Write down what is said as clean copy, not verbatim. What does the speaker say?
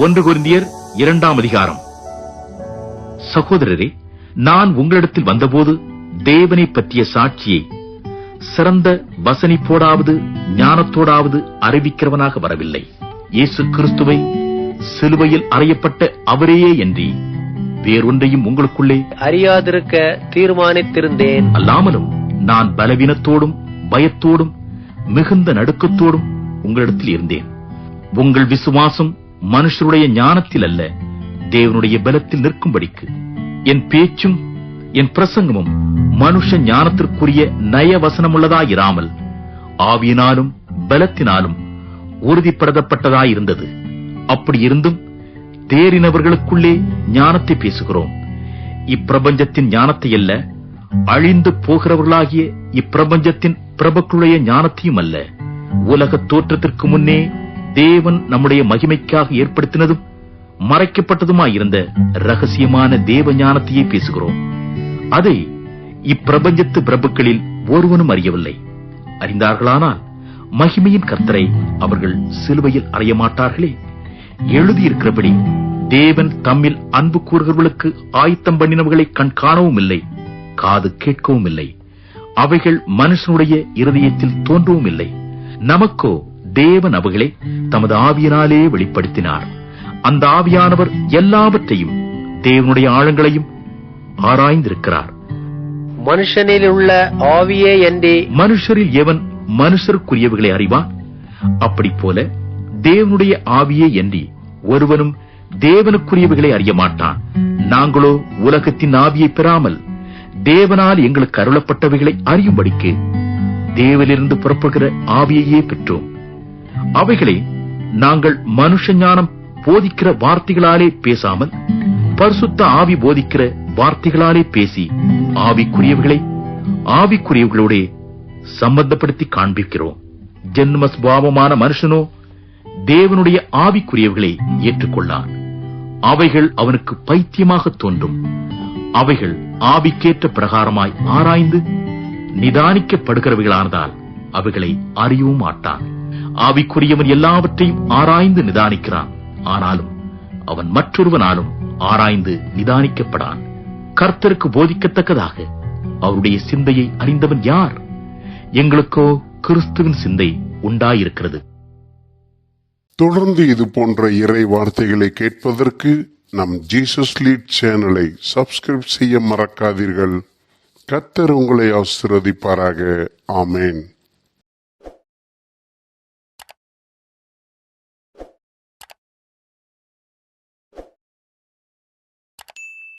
1 கொரிந்தியர் 2ஆம் அதிகாரம். சகோதரரே, நான் உங்களிடத்தில் வந்தபோது தேவனை பற்றிய சாட்சியை சிறந்த வசனிப்போடாவது ஞானத்தோடாவது அறிவிக்கிறவனாக வரவில்லை. இயேசு கிறிஸ்துவை சிலுவையில் அறையப்பட்ட அவரையே என்று வேறொன்றையும் உங்களுக்குள்ளே அறியாதிருக்க தீர்மானித்திருந்தேன். அல்லாமலும் நான் பலவீனத்தோடும் பயத்தோடும் மிகுந்த நடுக்கத்தோடும் உங்களிடத்தில் இருந்தேன். உங்கள் விசுவாசம் மனுஷருடைய ஞானத்தில் அல்ல, தேவனுடைய பலத்தில் நிற்கும்படிக்கு என் பேச்சும் என் பிரசங்கமும் மனுஷ ஞானத்திற்குரிய நயவசனமுள்ளதாயிராமல் ஆவியினாலும் பலத்தினாலும் உறுதிப்படுத்தப்பட்டதாயிருந்தது. அப்படி இருந்தும் தேறினவர்களுக்குள்ளே ஞானத்தை பேசுகிறோம். இப்பிரபஞ்சத்தின் ஞானத்தை அல்ல, அழிந்து போகிறவர்களாகிய இப்பிரபஞ்சத்தின் பிரபுக்களுடைய ஞானத்தையும் அல்ல, உலக தோற்றத்திற்கு முன்னே தேவன் நம்முடைய மகிமைக்காக ஏற்படுத்தினதும் மறைக்கப்பட்டதுமாயிருந்த ரகசியமான தேவ ஞானத்தையே பேசுகிறோம். அதை இப்பிரபஞ்சத்து பிரபுக்களில் ஒருவனும் அறியவில்லை. அறிந்தார்களானால் மகிமையின் கர்த்தரை அவர்கள் சிலுவையில் அறைய மாட்டார்களே. எழுதியிருக்கிறபடி தேவன் தம்மில் அன்பு கூறுகிறவர்களுக்கு ஆயத்தம் பண்ணினவர்களை கண் காணவும் இல்லை, காது கேட்கவும் இல்லை, அவைகள் மனுஷனுடைய இருதயத்தில் தோன்றவும் இல்லை. நமக்கோ தேவன் அவைகளை தமது ஆவியினாலே வெளிப்படுத்தினார். அந்த ஆவியானவர் எல்லாவற்றையும் தேவனுடைய ஆழங்களையும் ஆராய்ந்திருக்கிறார். மனுஷனில் உள்ள ஆவியே என்றே மனுஷரில் எவன் மனுஷருக்குரியவைகளை அறிவான்? அப்படி போல தேவனுடைய ஆவியே என்று ஒருவனும் தேவனுக்குரியவைகளை அறிய மாட்டான். நாங்களோ உலகத்தின் ஆவியை பெறாமல் தேவனால் எங்களுக்கு அருளப்பட்டவைகளை அறியும்படிக்கு தேவனிலிருந்து புறப்படுகிற ஆவியையே பெற்றோம். அவைகளை நாங்கள் மனுஷ ஞானம் போதிக்கிற வார்த்தைகளாலே பேசாமல் பரிசுத்த ஆவி போதிக்கிற வார்த்தைகளாலே பேசி ஆவிக்குரியவைகளை ஆவிக்குரியவர்களோட சம்பந்தப்படுத்தி காண்பிக்கிறோம். ஜென்ம சுபாவமான மனுஷனோ தேவனுடைய ஆவிக்குரியவர்களை ஏற்றுக்கொள்ளான். அவைகள் அவனுக்கு பைத்தியமாக தோன்றும். அவைகள் ஆவிக்கேற்ற பிரகாரமாய் ஆராய்ந்து நிதானிக்கப்படுகிறவைகளானதால் அவைகளை அறியவும் மாட்டான். ஆவிக்குரியவன் எல்லாவற்றையும் ஆராய்ந்து நிதானிக்கிறான், ஆனாலும் அவன் மற்றொருவனாலும் ஆராய்ந்து நிதானிக்கப்படான். கர்த்தருக்கு போதிக்கத்தக்கதாக அவருடைய சிந்தையை அறிந்தவன் யார்? எங்களுக்கோ கிறிஸ்துவின் சிந்தை உண்டாயிருக்கிறது. தொடர்ந்து இது போன்ற இறை வார்த்தைகளை கேட்பதற்கு நம் ஜீசஸ் லீட் சேனலை சப்ஸ்கிரைப் செய்ய மறக்காதீர்கள். கர்த்தர் உங்களை ஆசீர்வதிப்பாராக. ஆமென்.